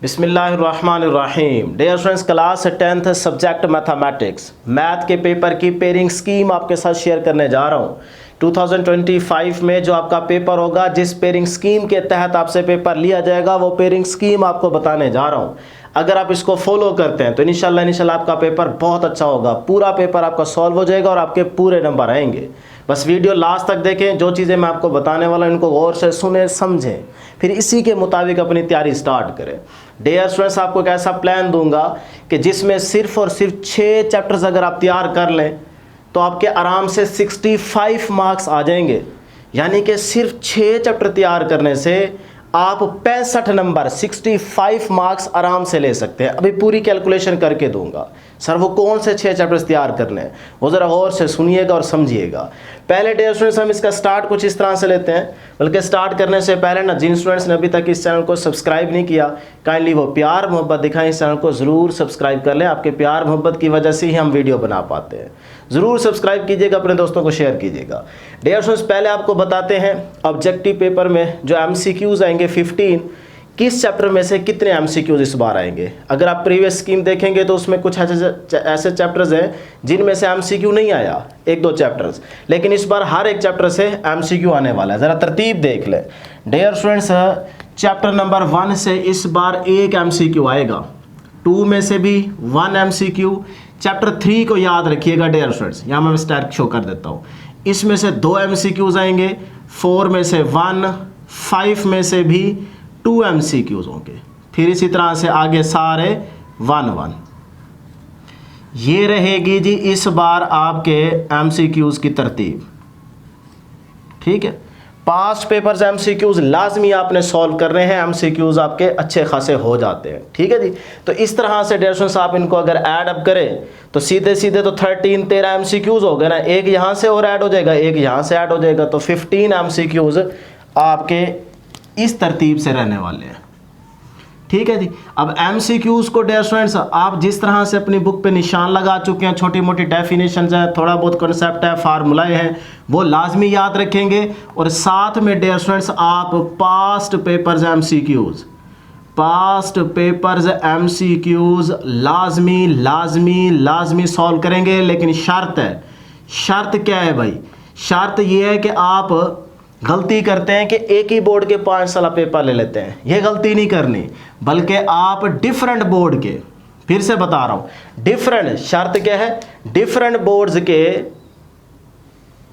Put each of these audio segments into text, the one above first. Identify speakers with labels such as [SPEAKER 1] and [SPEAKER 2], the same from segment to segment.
[SPEAKER 1] बिस्मिल्लाहिर्रहमानिर्रहीम। Dear students, class 10th subject mathematics math के paper की पेयरिंग स्कीम आपके साथ शेयर करने जा रहा हूँ। 2025 में जो आपका पेपर होगा, जिस पेयरिंग स्कीम के तहत आपसे पेपर लिया जाएगा, वो पेयरिंग स्कीम आपको बताने जा रहा हूँ। अगर आप इसको फॉलो करते हैं तो इंशाल्लाह आपका पेपर बहुत अच्छा होगा। पूरा पेपर आपका सॉल्व हो जाएगा और आपके पूरे नंबर आएंगे। बस वीडियो लास्ट तक देखें। जो चीज़ें मैं आपको बताने वाला हूं इनको गौर से सुने, समझें, फिर इसी के मुताबिक अपनी तैयारी स्टार्ट करें। डियर स्टूडेंट्स, आपको एक ऐसा प्लान दूंगा कि जिसमें सिर्फ और सिर्फ 6 चैप्टर्स अगर आप तैयार कर लें तो आपके आराम से 65 मार्क्स आ जाएंगे। यानी कि सिर्फ 6 चैप्टर तैयार करने से आप 65 नंबर 65 मार्क्स आराम से ले सकते हैं। अभी पूरी कैलकुलेशन करके दूंगा। सर वो कौन से 6 चैप्टर्स तैयार करने हैं, वो ज़रा गौर से सुनिएगा और समझिएगा। पहले डियर स्टूडेंट्स, हम इसका स्टार्ट कुछ इस तरह से लेते हैं। बल्कि स्टार्ट करने से पहले ना, जिन स्टूडेंट्स ने अभी तक इस चैनल को सब्सक्राइब नहीं किया, काइंडली वो प्यार मोहब्बत दिखाएं, इस चैनल को ज़रूर सब्सक्राइब कर लें। आपके प्यार मोहब्बत की वजह से ही हम वीडियो बना पाते हैं। ज़रूर सब्सक्राइब कीजिएगा, अपने दोस्तों को शेयर कीजिएगा। डियर स्टूडेंट्स, पहले आपको बताते हैं ऑब्जेक्टिव पेपर में जो MCQs आएंगे 15, किस चैप्टर में से कितने MCQs इस बार आएंगे। अगर आप प्रीवियस स्कीम देखेंगे तो उसमें कुछ ऐसे चैप्टर्स हैं जिनमें से MCQ नहीं आया, 1-2 चैप्टर्स, लेकिन इस बार हर एक चैप्टर से MCQ आने वाला है। ज़रा तरतीब देख लें। डियर स्टूडेंट्स, चैप्टर नंबर 1 से इस बार 1 MCQ आएगा, 2 में से भी 1 MCQ। चैप्टर 3 को याद रखिएगा डियर स्टूडेंट्स, यहाँ मैं स्टार शो कर देता हूँ। इसमें से 2 MCQs आएंगे, 4 में से 1, 5 में से भी 2 MCQs होंगे। फिर इसी तरह से आगे सारे 1-1। ये रहेगी जी इस बार आपके MCQs की तरतीब। ठीक है, पास्ट पेपर्स MCQs लाजमी आपने सॉल्व कर रहे हैं। MCQs आपके अच्छे खासे हो जाते हैं। ठीक है जी। तो इस तरह से डियर स्टूडेंट्स, आप इनको अगर ऐड अप करें तो सीधे सीधे तो 13 MCQs हो गए ना। एक यहाँ से और ऐड हो जाएगा, एक यहाँ से ऐड हो जाएगा, तो 15 MCQs आपके इस तरतीब से रहने वाले हैं। ठीक है जी। अब MCQs को डियर स्टूडेंट्स, आप जिस तरह से अपनी बुक पे निशान लगा चुके हैं, छोटी मोटी डेफिनेशंस हैं, थोड़ा बहुत कॉन्सेप्ट है, फार्मूलाए हैं, वो लाजमी याद रखेंगे। और साथ में डियर स्टूडेंट्स, आप पास्ट पेपर्स MCQs लाजमी सॉल्व करेंगे। लेकिन शर्त है, शर्त क्या है भाई? शर्त ये है कि आप गलती करते हैं कि एक ही बोर्ड के 5 साल पेपर ले लेते हैं। ये गलती नहीं करनी, बल्कि आप डिफरेंट बोर्ड के, फिर से बता रहा हूं, डिफरेंट, शर्त क्या है, डिफरेंट बोर्ड्स के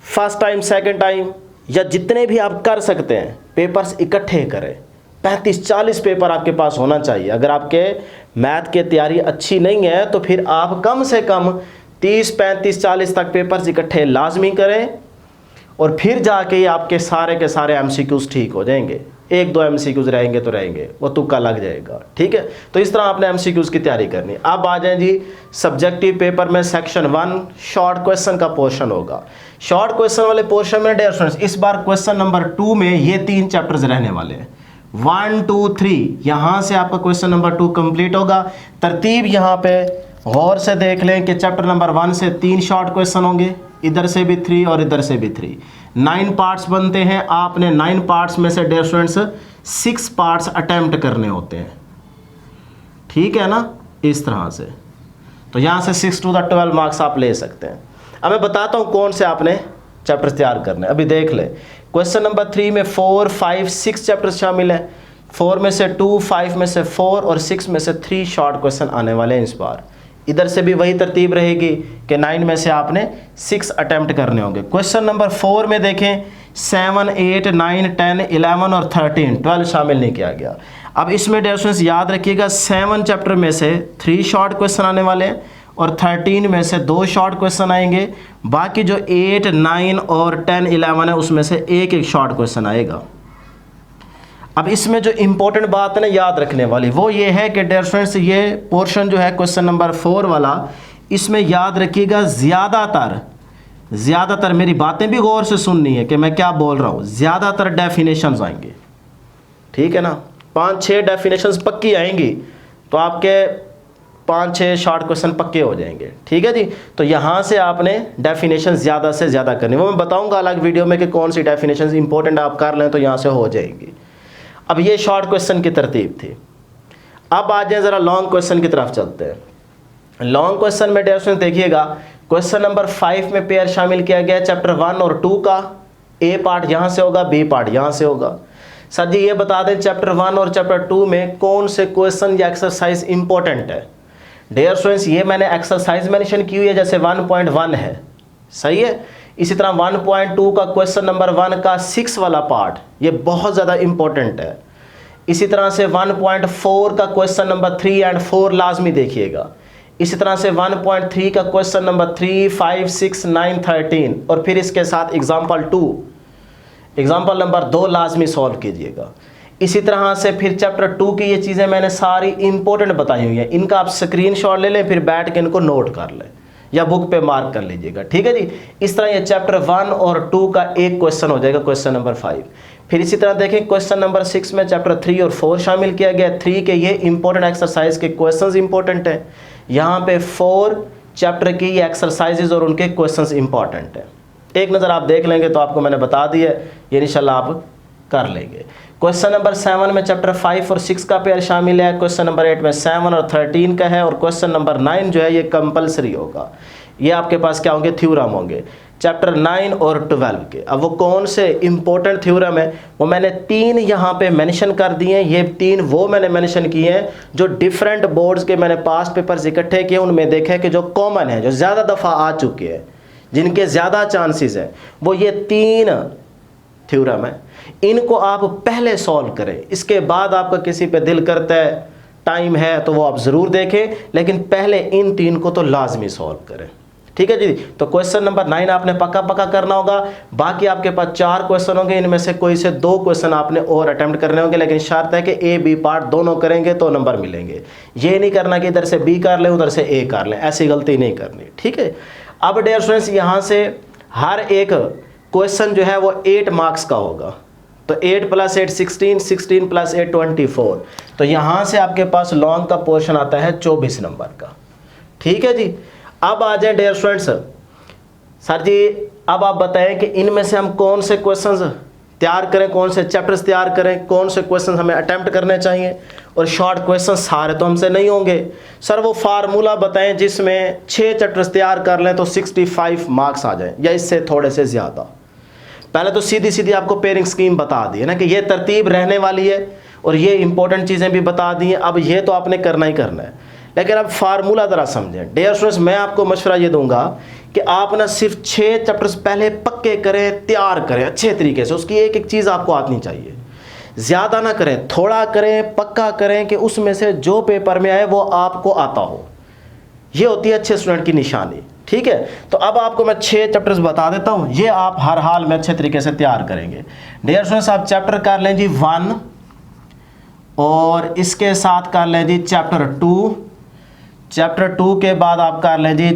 [SPEAKER 1] फर्स्ट टाइम, सेकंड टाइम, या जितने भी आप कर सकते हैं पेपर्स इकट्ठे करें। 35-40 पेपर आपके पास होना चाहिए। अगर आपके मैथ की तैयारी अच्छी नहीं है तो फिर आप कम से कम 30, 35, 40 तक पेपर्स इकट्ठे लाजमी करें, और फिर जाके आपके सारे के सारे MCQs ठीक हो जाएंगे। 1-2 MCQs रहेंगे तो रहेंगे, वो तुक्का लग जाएगा। ठीक है, तो इस तरह आपने MCQs की तैयारी करनी। अब आ जाएं जी सब्जेक्टिव पेपर में सेक्शन 1 शॉर्ट क्वेश्चन का पोर्शन होगा। शॉर्ट क्वेश्चन वाले पोर्शन में डियर स्टूडेंट्स, इस बार क्वेश्चन नंबर 2 में ये 3 चैप्टर्स रहने वाले हैं, 1, 2, 3। यहाँ से आपका क्वेश्चन नंबर 2 कंप्लीट होगा। तरतीब यहाँ पे गौर से देख लें कि चैप्टर नंबर 1 से 3 शॉर्ट क्वेश्चन होंगे, इधर से भी 3 और इधर से भी 3। 9 पार्ट्स बनते हैं। आपने 9 पार्ट्स में से डियर स्टूडेंट्स 6 पार्ट्स अटेम्प्ट करने होते हैं। ठीक है ना, इस तरह से। तो यहाँ से 6 to the 12 मार्क्स आप ले सकते हैं। अब मैं बताता हूँ कौन से आपने चैप्टर्स तैयार करने। अभी देख ले, क्वेश्चन नंबर 3 में 4, 5, 6 चैप्टर्स शामिल हैं। 4 में से 2, 5 में से 4 और 6 में से 3 शॉर्ट क्वेश्चन आने वाले हैं इस बार। इधर से भी वही तरतीब रहेगी कि 9 में से आपने 6 अटेम्प्ट करने होंगे। क्वेश्चन नंबर 4 में देखें 7, 8, 9, 10, 11 और 13, 12 शामिल नहीं किया गया। अब इसमें डियर स्टूडेंट्स याद रखिएगा, 7 चैप्टर में से 3 शॉर्ट क्वेश्चन आने वाले हैं और 13 में से 2 शॉर्ट क्वेश्चन आएंगे। बाकी जो 8, 9 और 10, 11 है उसमें से एक शॉर्ट क्वेश्चन आएगा। अब इसमें जो इंपॉर्टेंट बात है ना याद रखने वाली, वो ये है कि डियर स्टूडेंट्स, ये पोर्शन जो है क्वेश्चन नंबर 4 वाला, इसमें याद रखिएगा ज़्यादातर मेरी बातें भी गौर से सुननी है कि मैं क्या बोल रहा हूँ। ज़्यादातर डेफिनेशंस आएंगे। ठीक है ना, 5-6 डेफिनेशंस पक्की आएंगी तो आपके 5-6 शॉर्ट क्वेश्चन पक्के हो जाएंगे। ठीक है जी। तो यहाँ से आपने डेफिनेशन ज़्यादा से ज़्यादा करनी, वो मैं बताऊँगा अलग वीडियो में कि कौन सी डेफिनेशन इंपॉर्टेंट आप कर लें तो यहाँ से हो जाएगी। अब ये शॉर्ट क्वेश्चन की तरतीब थी। अब आ जाए ज़रा लॉन्ग क्वेश्चन की तरफ चलते हैं। लॉन्ग क्वेश्चन में डियर स्टूडेंट देखिएगा, क्वेश्चन नंबर 5 में पेयर शामिल किया गया है चैप्टर 1 और 2 का। ए पार्ट यहाँ से होगा, बी पार्ट यहाँ से होगा। सर जी ये बता दें चैप्टर 1 और चैप्टर 2 में कौन से क्वेश्चन या एक्सरसाइज इंपॉर्टेंट है। डियर स्टूडेंट्स ये मैंने एक्सरसाइज मेंशन की हुई है, जैसे 1.1 है, सही है। इसी तरह 1.2 का क्वेश्चन नंबर 1 का 6 वाला पार्ट ये बहुत ज़्यादा इंपॉर्टेंट है। इसी तरह से 1.4 का क्वेश्चन नंबर 3 एंड 4 लाजमी देखिएगा। इसी तरह से 1.3 का क्वेश्चन नंबर 3, 5, 6, 9, 13 और फिर इसके साथ एग्जाम्पल 2, एग्जाम्पल नंबर 2 लाजमी सॉल्व कीजिएगा। इसी तरह से फिर चैप्टर 2 की ये चीज़ें मैंने सारी इंपॉर्टेंट बताई हुई हैं, इनका आप स्क्रीनशॉट ले लें, फिर बैठ के इनको नोट कर लें या बुक पे मार्क कर लीजिएगा, ठीक है जी। इस तरह ये चैप्टर 1 और 2 का एक क्वेश्चन हो जाएगा, क्वेश्चन नंबर 5। फिर इसी तरह देखें क्वेश्चन नंबर 6 में चैप्टर 3 और 4 शामिल किया गया। 3 के ये इंपॉर्टेंट एक्सरसाइज के क्वेश्चंस इंपॉर्टेंट हैं, यहाँ पे 4 चैप्टर की एक्सरसाइजेज और उनके क्वेश्चंस इंपॉर्टेंट हैं। एक नज़र आप देख लेंगे तो आपको मैंने बता दिया, ये इंशाल्लाह आप कर लेंगे। क्वेश्चन नंबर 7 में चैप्टर 5 और 6 का पेयर शामिल है। क्वेश्चन नंबर 8 में 7 और 13 का है। और क्वेश्चन नंबर 9 जो है ये कंपलसरी होगा, ये आपके पास क्या होंगे, थ्योरम होंगे, चैप्टर 9 और 12 के। अब वो कौन से इंपॉर्टेंट थ्योरम है वो मैंने 3 यहाँ पे मेंशन कर दिए हैं। ये 3 वो मैंने मेंशन किए हैं जो डिफरेंट बोर्ड्स के मैंने पास्ट पेपर्स इकट्ठे किए, उनमें देखा है कि जो कॉमन है, जो ज़्यादा दफ़ा आ चुके हैं, जिनके ज़्यादा चांसेस हैं, वो ये 3 थ्योरम है। इनको आप पहले सॉल्व करें, इसके बाद आपका किसी पे दिल करता है, टाइम है तो वो आप ज़रूर देखें, लेकिन पहले इन 3 को तो लाजमी सॉल्व करें, ठीक है जी। तो क्वेश्चन नंबर 9 आपने पक्का करना होगा। बाकी आपके पास 4 क्वेश्चन होंगे, इनमें से कोई से 2 क्वेश्चन आपने और अटेम्प्ट करने होंगे, लेकिन शर्त है कि ए बी पार्ट दोनों करेंगे तो नंबर मिलेंगे। ये नहीं करना कि इधर से बी कर लें उधर से ए कर लें, ऐसी गलती नहीं करनी, ठीक है। अब डियर स्टूडेंट्स यहाँ से हर एक क्वेश्चन जो है वो 8 मार्क्स का होगा, तो 8 + 8 16, 16 + 8 24। तो यहाँ से आपके पास लॉन्ग का पोर्शन आता है 24 नंबर का, ठीक है जी। अब आ जाए डियर स्टूडेंट्स, सर जी अब आप बताएं कि इनमें से हम कौन से क्वेश्चंस तैयार करें, कौन से चैप्टर्स तैयार करें, कौन से क्वेश्चंस हमें अटेम्प्ट करने चाहिए। और शॉर्ट क्वेश्चन सारे तो हमसे नहीं होंगे, सर वो फार्मूला बताएं जिसमें 6 चैप्टर्स तैयार कर लें तो 65 मार्क्स आ जाएं या इससे थोड़े से ज़्यादा। पहले तो सीधी सीधी आपको पेयरिंग स्कीम बता दी है ना कि ये तरतीब रहने वाली है और ये इंपॉर्टेंट चीज़ें भी बता दी हैं। अब ये तो आपने करना ही करना है, लेकिन अब फार्मूला ज़रा समझें। डियर स्टूडेंट्स मैं आपको मशवरा ये दूंगा कि आप ना सिर्फ 6 चैप्टर्स पहले पक्के करें, तैयार करें अच्छे तरीके से, उसकी एक एक चीज़ आपको आनी चाहिए। ज़्यादा ना करें, थोड़ा करें, पक्का करें कि उसमें से जो पेपर में आए वो आपको आता हो। ये होती है अच्छे स्टूडेंट की निशानी, ठीक है। तो अब आपको मैं 6 चैप्टर्स बता देता हूँ, ये आप हर हाल में अच्छे तरीके से तैयार करेंगे। डियर स्टूडेंट्स आप चैप्टर कर लें जी 1 और इसके साथ कर लें जी चैप्टर 2। चैप्टर 2 के बाद आप कर लें जी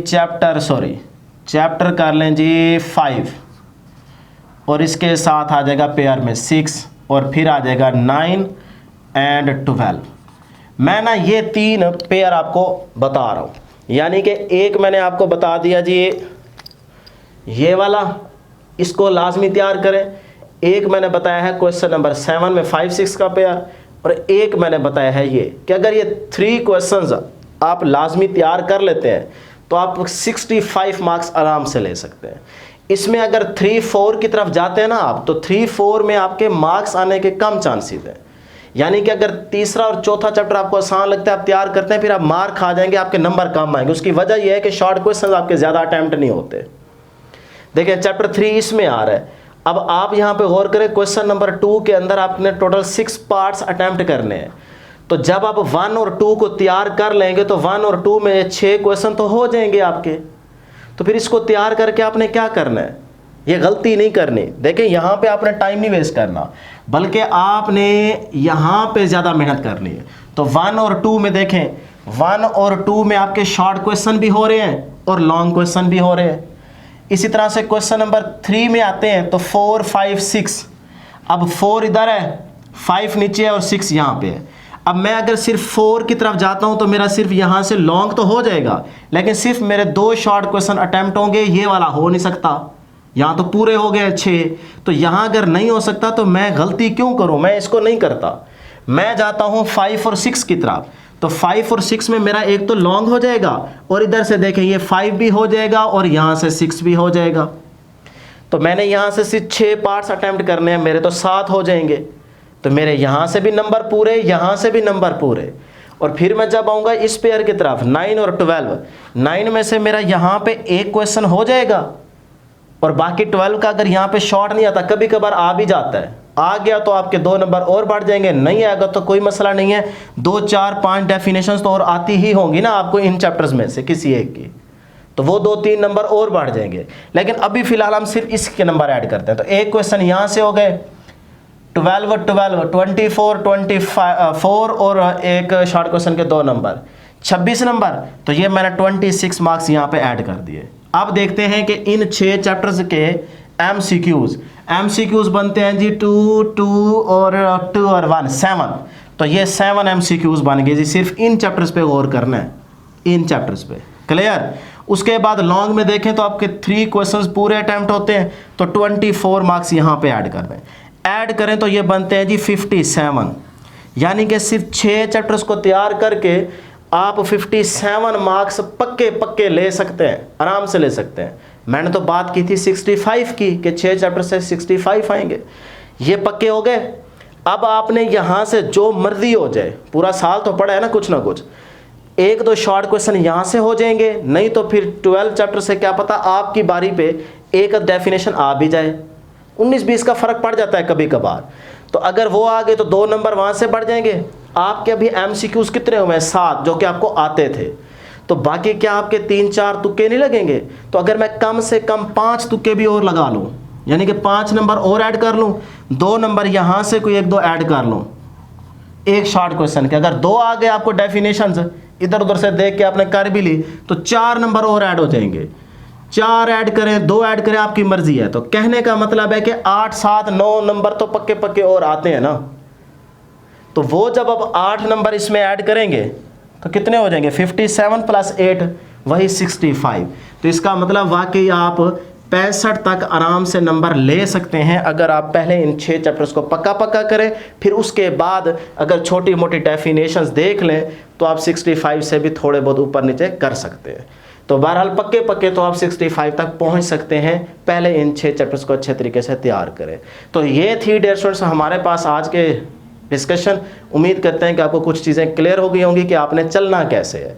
[SPEAKER 1] चैप्टर कर लें जी 5 और इसके साथ आ जाएगा पेयर में 6 और फिर आ जाएगा 9 एंड 12। मैं ना ये 3 पेयर आपको बता रहा हूँ, यानी कि एक मैंने आपको बता दिया जी ये वाला, इसको लाजमी तैयार करें। एक मैंने बताया है क्वेश्चन नंबर 7 में 5, 6 का पेयर, और एक मैंने बताया है ये कि अगर ये 3 क्वेश्चंस आप लाजमी तैयार कर लेते हैं तो आप 65 मार्क्स आराम से ले सकते हैं। इसमें अगर 3, 4 की तरफ जाते हैं ना आप, तो 3, 4 में आपके मार्क्स आने के कम चांसेस हैं। यानी कि अगर तीसरा और चौथा चैप्टर आपको आसान लगता है, आप तैयार करते हैं, फिर आप मार्क खा जाएंगे, आपके नंबर कम आएंगे। उसकी वजह यह है कि शॉर्ट क्वेश्चन आपके ज़्यादा अटैम्प्ट नहीं होते। देखिए चैप्टर 3 इसमें आ रहा है। अब आप यहाँ पे गौर करें, क्वेश्चन नंबर 2 के अंदर आपने टोटल 6 पार्ट्स अटैम्प्ट करने हैं। तो जब आप 1 और 2 को तैयार कर लेंगे तो 1 और 2 में 6 क्वेश्चन तो हो जाएंगे आपके। तो फिर इसको तैयार करके आपने क्या करना है, ये गलती नहीं करनी। देखिए यहाँ पे आपने टाइम नहीं वेस्ट करना, बल्कि आपने यहाँ पे ज़्यादा मेहनत करनी है। तो 1 और 2 में देखें, 1 और 2 में आपके शॉर्ट क्वेश्चन भी हो रहे हैं और लॉन्ग क्वेश्चन भी हो रहे हैं। इसी तरह से क्वेश्चन नंबर 3 में आते हैं तो 4, 5, 6। अब 4 इधर है, 5 नीचे है और 6 यहाँ पे है। अब मैं अगर सिर्फ 4 की तरफ जाता हूँ तो मेरा सिर्फ यहाँ से लॉन्ग तो हो जाएगा, लेकिन सिर्फ मेरे 2 शॉर्ट क्वेश्चन अटैम्प्ट होंगे, ये वाला हो नहीं सकता। यहाँ तो पूरे हो गए 6, तो यहाँ अगर नहीं हो सकता तो मैं गलती क्यों करूँ, मैं इसको नहीं करता। मैं जाता हूँ 5 और 6 की तरफ। तो 5 और 6 में मेरा एक तो लॉन्ग हो जाएगा और इधर से देखें ये 5 भी हो जाएगा और यहाँ से 6 भी हो जाएगा। तो मैंने यहाँ से सिर्फ 6 पार्ट्स अटेम्प्ट करने हैं, मेरे तो 7 हो जाएंगे। तो मेरे यहाँ से भी नंबर पूरे, यहाँ से भी नंबर पूरे। और फिर मैं जब आऊँगा इस पेयर की तरफ 9 और 12, 9 में से मेरा यहाँ पे एक क्वेश्चन हो जाएगा और बाकी 12 का अगर यहाँ पे शॉर्ट नहीं आता, कभी कभार आ भी जाता है, आ गया तो आपके 2 नंबर और बढ़ जाएंगे, नहीं आएगा तो कोई मसला नहीं है। 2, 4, 5 डेफिनेशंस तो और आती ही होंगी ना आपको इन चैप्टर्स में से किसी एक की, तो वो 2, 3 नंबर और बढ़ जाएंगे। लेकिन अभी फिलहाल हम सिर्फ इसके नंबर ऐड करते हैं। तो एक क्वेश्चन यहाँ से हो गए 12, 12, 24, 24 और एक शॉर्ट क्वेश्चन के 2 नंबर 26 नंबर। तो ये मैंने 26 मार्क्स यहाँ पे ऐड कर दिए। अब देखते हैं कि इन 6 चैप्टर्स के एमसीक्यूज बनते हैं जी 2, 2 और 1 7। तो ये 7 एमसीक्यूज बन गए जी। सिर्फ इन चैप्टर्स पे गौर करना है, इन चैप्टर्स पे, क्लियर। उसके बाद लॉन्ग में देखें तो आपके 3 क्वेश्चंस पूरे अटेम्प्ट होते हैं, तो 24 मार्क्स यहाँ पे ऐड कर दें। ऐड करें तो ये बनते हैं जी 57। यानी कि सिर्फ 6 चैप्टर्स को तैयार करके आप 57 मार्क्स पक्के पक्के ले सकते हैं, आराम से ले सकते हैं। मैंने तो बात की थी 65 की कि 6 चैप्टर से 65 आएंगे, ये पक्के हो गए। अब आपने यहाँ से जो मर्जी हो जाए, पूरा साल तो पढ़ा है ना कुछ 1-2 शॉर्ट क्वेश्चन यहाँ से हो जाएंगे, नहीं तो फिर 12 चैप्टर से क्या पता आपकी बारी पे एक डेफिनेशन आ भी जाए। 19-20 का फ़र्क पड़ जाता है कभी कभार। तो अगर वो आ गए तो 2 नंबर वहाँ से बढ़ जाएंगे। आपके अभी एमसीक्यूज कितने हुए हैं? 7, जो कि आपको आते थे। तो बाकी क्या आपके 3-4 तुक्के नहीं लगेंगे? तो अगर मैं कम से कम 5 तुक्के भी और लगा लूँ, यानी कि 5 नंबर और ऐड कर लूँ, 2 नंबर यहाँ से कोई 1-2 ऐड कर लूँ एक शॉर्ट क्वेश्चन के, अगर 2 आ गए आपको डेफिनेशंस इधर उधर से देख के आपने कर भी ली, तो 4 नंबर और ऐड हो जाएंगे। 4 ऐड करें, 2 ऐड करें, आपकी मर्जी है। तो कहने का मतलब है कि 8, 7, 9 नंबर तो पक्के पक्के और आते हैं ना। तो वो जब अब 8 नंबर इसमें ऐड करेंगे तो कितने हो जाएंगे? 57 + 8 वही 65। तो इसका मतलब वाकई आप 65 तक आराम से नंबर ले सकते हैं अगर आप पहले इन 6 चैप्टर्स को पक्का पक्का करें। फिर उसके बाद अगर छोटी मोटी डेफिनेशंस देख लें तो आप 65 से भी थोड़े बहुत ऊपर नीचे कर सकते हैं। तो बहरहाल पक्के पक्के तो आप 65 तक पहुंच सकते हैं, पहले इन 6 चैप्टर्स को अच्छे तरीके से तैयार करें। तो ये थी डियर स्टूडेंट्स हमारे पास आज के डिस्कशन। उम्मीद करते हैं कि आपको कुछ चीज़ें क्लियर हो गई होंगी कि आपने चलना कैसे है।